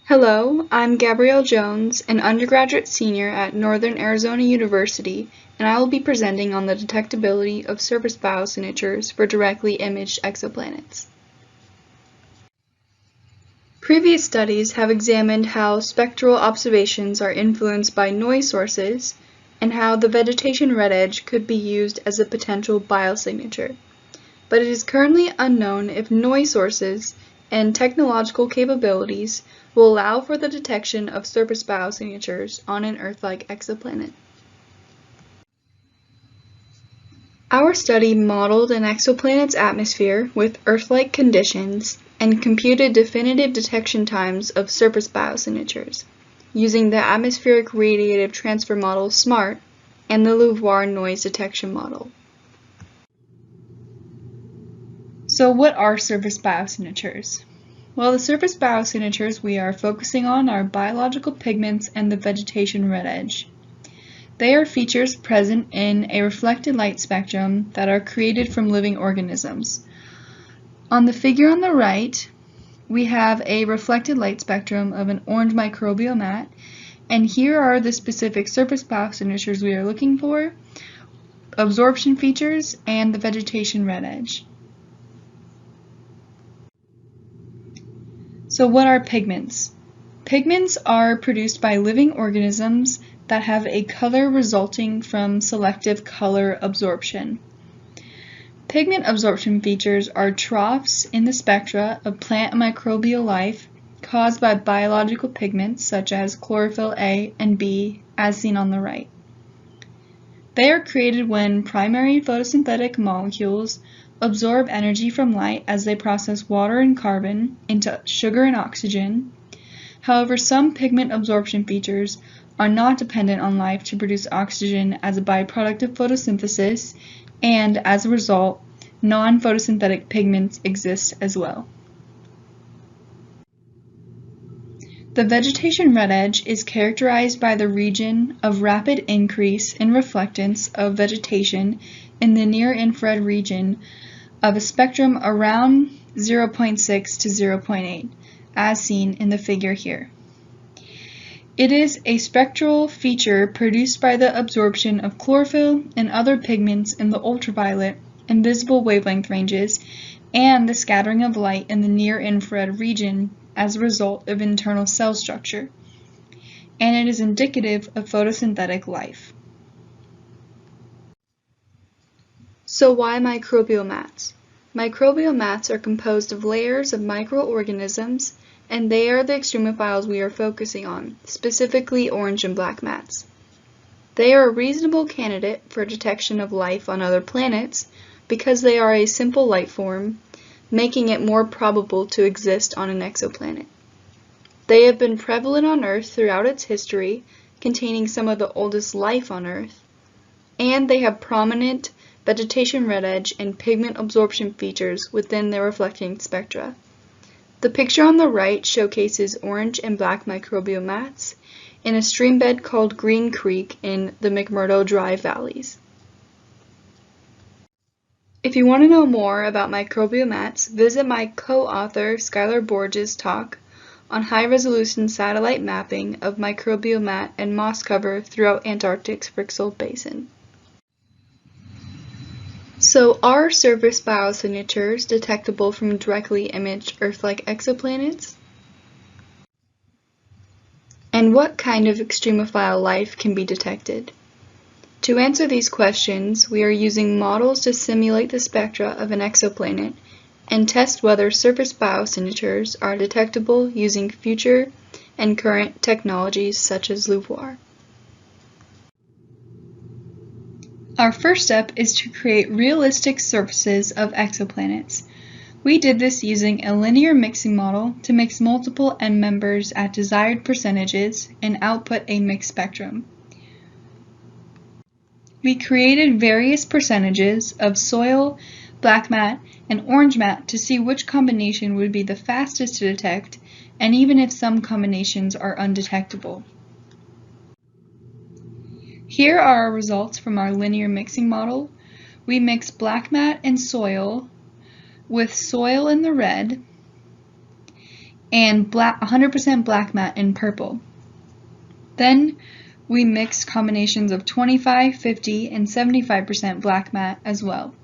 Hello, I'm Gabrielle Jones, an undergraduate senior at Northern Arizona University, and I will be presenting on the detectability of surface biosignatures for directly imaged exoplanets. Previous studies have examined how spectral observations are influenced by noise sources and how the Vegetation Red Edge could be used as a potential biosignature. But it is currently unknown if noise sources and technological capabilities will allow for the detection of surface biosignatures on an Earth-like exoplanet. Our study modeled an exoplanet's atmosphere with Earth-like conditions and computed definitive detection times of surface biosignatures, using the Atmospheric Radiative Transfer Model SMART and the LUVOIR Noise Detection Model. So what are surface biosignatures? Well, the surface biosignatures we are focusing on are biological pigments and the vegetation red edge. They are features present in a reflected light spectrum that are created from living organisms. On the figure on the right, we have a reflected light spectrum of an orange microbial mat, and here are the specific surface biosignatures we are looking for, absorption features, and the vegetation red edge. So what are pigments? Pigments are produced by living organisms that have a color resulting from selective color absorption. Pigment absorption features are troughs in the spectra of plant and microbial life caused by biological pigments such as chlorophyll A and B, as seen on the right. They are created when primary photosynthetic molecules absorb energy from light as they process water and carbon into sugar and oxygen. However, some pigment absorption features are not dependent on life to produce oxygen as a byproduct of photosynthesis, and as a result, non-photosynthetic pigments exist as well. The vegetation red edge is characterized by the region of rapid increase in reflectance of vegetation in the near-infrared region of a spectrum around 0.6 to 0.8, as seen in the figure here. It is a spectral feature produced by the absorption of chlorophyll and other pigments in the ultraviolet and visible wavelength ranges, and the scattering of light in the near-infrared region as a result of internal cell structure, and it is indicative of photosynthetic life. So why microbial mats? Microbial mats are composed of layers of microorganisms, and they are the extremophiles we are focusing on, specifically orange and black mats. They are a reasonable candidate for detection of life on other planets because they are a simple light form, making it more probable to exist on an exoplanet. They have been prevalent on Earth throughout its history, containing some of the oldest life on Earth, and they have prominent vegetation red edge and pigment absorption features within their reflecting spectra. The picture on the right showcases orange and black microbial mats in a stream bed called Green Creek in the McMurdo Dry Valleys. If you want to know more about microbial mats, visit my co-author Skylar Borges' talk on high-resolution satellite mapping of microbial mat and moss cover throughout Antarctic's Fryxell Basin. So are surface biosignatures detectable from directly imaged Earth-like exoplanets? And what kind of extremophile life can be detected? To answer these questions, we are using models to simulate the spectra of an exoplanet and test whether surface biosignatures are detectable using future and current technologies such as LUVOIR. Our first step is to create realistic surfaces of exoplanets. We did this using a linear mixing model to mix multiple end members at desired percentages and output a mixed spectrum. We created various percentages of soil, black mat, and orange mat to see which combination would be the fastest to detect, and even if some combinations are undetectable. Here are our results from our linear mixing model. We mixed black mat and soil with soil in the red and 100% black mat in purple. Then we mixed combinations of 25, 50, and 75% black mat as well.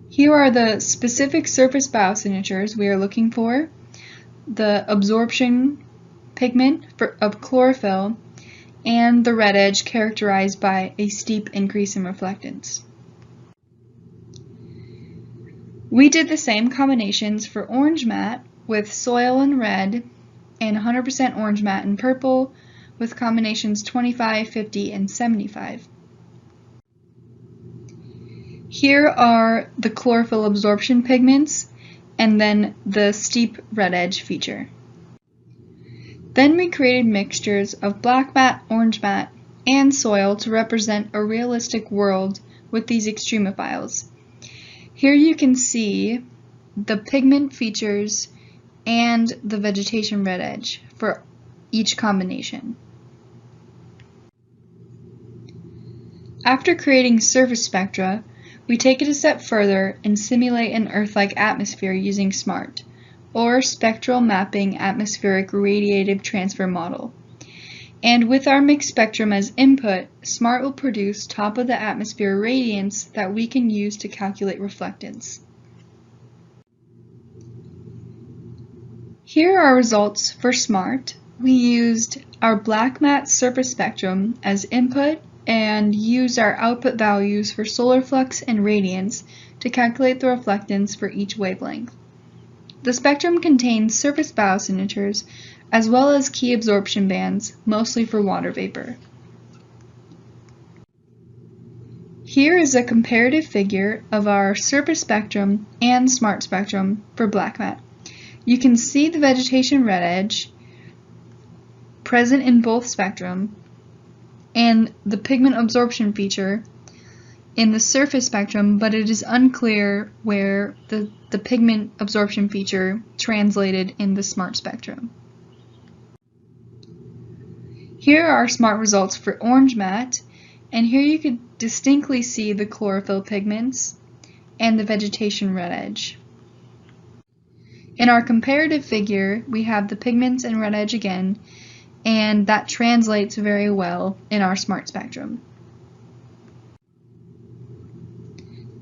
Here are the specific surface biosignatures we are looking for, the absorption pigment of chlorophyll, and the red edge characterized by a steep increase in reflectance. We did the same combinations for orange mat with soil in red and 100% orange mat in purple with combinations 25, 50, and 75. Here are the chlorophyll absorption pigments and then the steep red edge feature. Then we created mixtures of black mat, orange mat, and soil to represent a realistic world with these extremophiles. Here you can see the pigment features and the vegetation red edge for each combination. After creating surface spectra, we take it a step further and simulate an Earth-like atmosphere using SMART, or Spectral Mapping Atmospheric Radiative Transfer Model. And with our mixed spectrum as input, SMART will produce top of the atmosphere radiance that we can use to calculate reflectance. Here are our results for SMART. We used our black mat surface spectrum as input and used our output values for solar flux and radiance to calculate the reflectance for each wavelength. The spectrum contains surface biosignatures as well as key absorption bands, mostly for water vapor. Here is a comparative figure of our surface spectrum and SMART spectrum for black mat. You can see the vegetation red edge present in both spectrum and the pigment absorption feature in the surface spectrum, but it is unclear where the pigment absorption feature translated in the SMART spectrum. Here are our SMART results for orange mat, and here you could distinctly see the chlorophyll pigments and the vegetation red edge. In our comparative figure, we have the pigments and red edge again, and that translates very well in our SMART spectrum.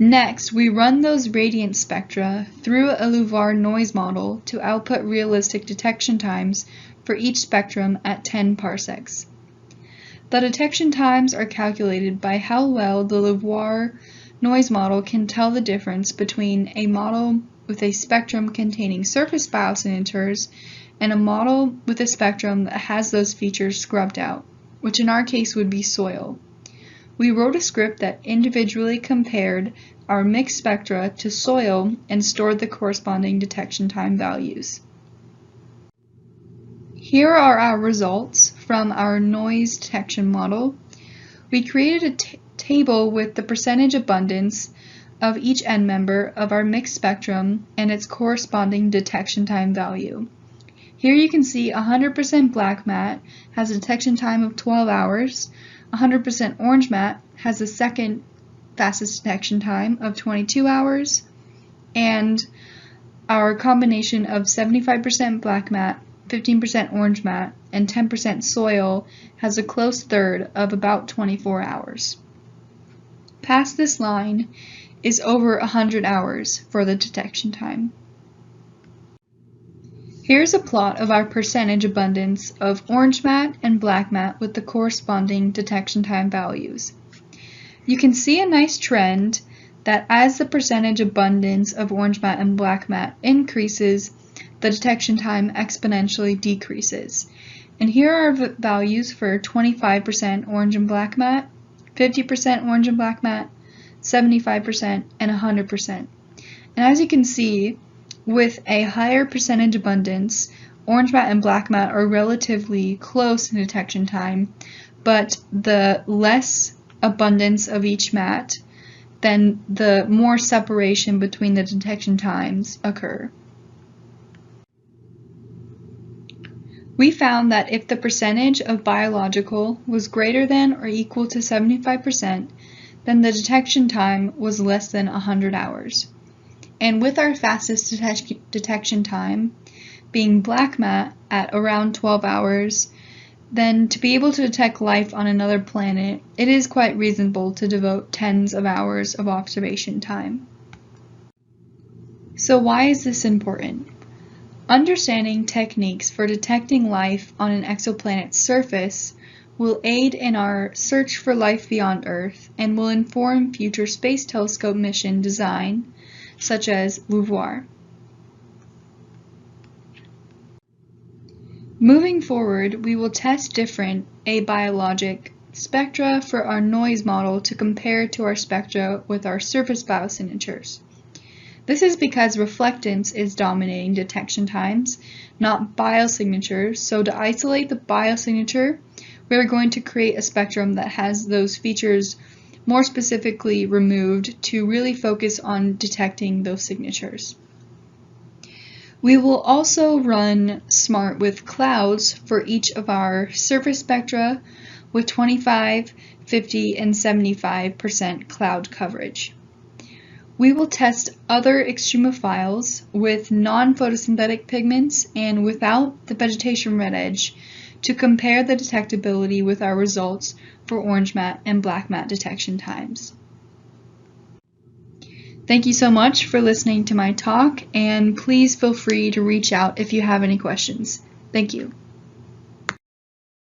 Next, we run those radiance spectra through a LUVAR noise model to output realistic detection times for each spectrum at 10 parsecs. The detection times are calculated by how well the LUVAR noise model can tell the difference between a model with a spectrum containing surface biosignatures and a model with a spectrum that has those features scrubbed out, which in our case would be soil. We wrote a script that individually compared our mixed spectra to soil and stored the corresponding detection time values. Here are our results from our noise detection model. We created a table with the percentage abundance of each end member of our mixed spectrum and its corresponding detection time value. Here you can see 100% black mat has a detection time of 12 hours, 100% orange mat has the second fastest detection time of 22 hours, and our combination of 75% black mat, 15% orange mat, and 10% soil has a close third of about 24 hours. Past this line is over 100 hours for the detection time. Here's a plot of our percentage abundance of orange mat and black mat with the corresponding detection time values. You can see a nice trend that as the percentage abundance of orange mat and black mat increases, the detection time exponentially decreases. And here are values for 25% orange and black mat, 50% orange and black mat, 75%, and 100%. And as you can see, with a higher percentage abundance, orange mat and black mat are relatively close in detection time, but the less abundance of each mat, then the more separation between the detection times occur. We found that if the percentage of biological was greater than or equal to 75%, then the detection time was less than 100 hours. And with our fastest detection time being black mat at around 12 hours, then to be able to detect life on another planet, it is quite reasonable to devote tens of hours of observation time. So why is this important? Understanding techniques for detecting life on an exoplanet's surface will aid in our search for life beyond Earth and will inform future space telescope mission design, such as LUVOIR. Moving forward, we will test different abiologic spectra for our noise model to compare to our spectra with our surface biosignatures. This is because reflectance is dominating detection times, not biosignatures. So to isolate the biosignature, we are going to create a spectrum that has those features more specifically removed to really focus on detecting those signatures. We will also run SMART with clouds for each of our surface spectra with 25, 50, and 75% cloud coverage. We will test other extremophiles with non-photosynthetic pigments and without the Vegetation Red Edge to compare the detectability with our results for orange mat and black mat detection times. Thank you so much for listening to my talk, and please feel free to reach out if you have any questions. Thank you.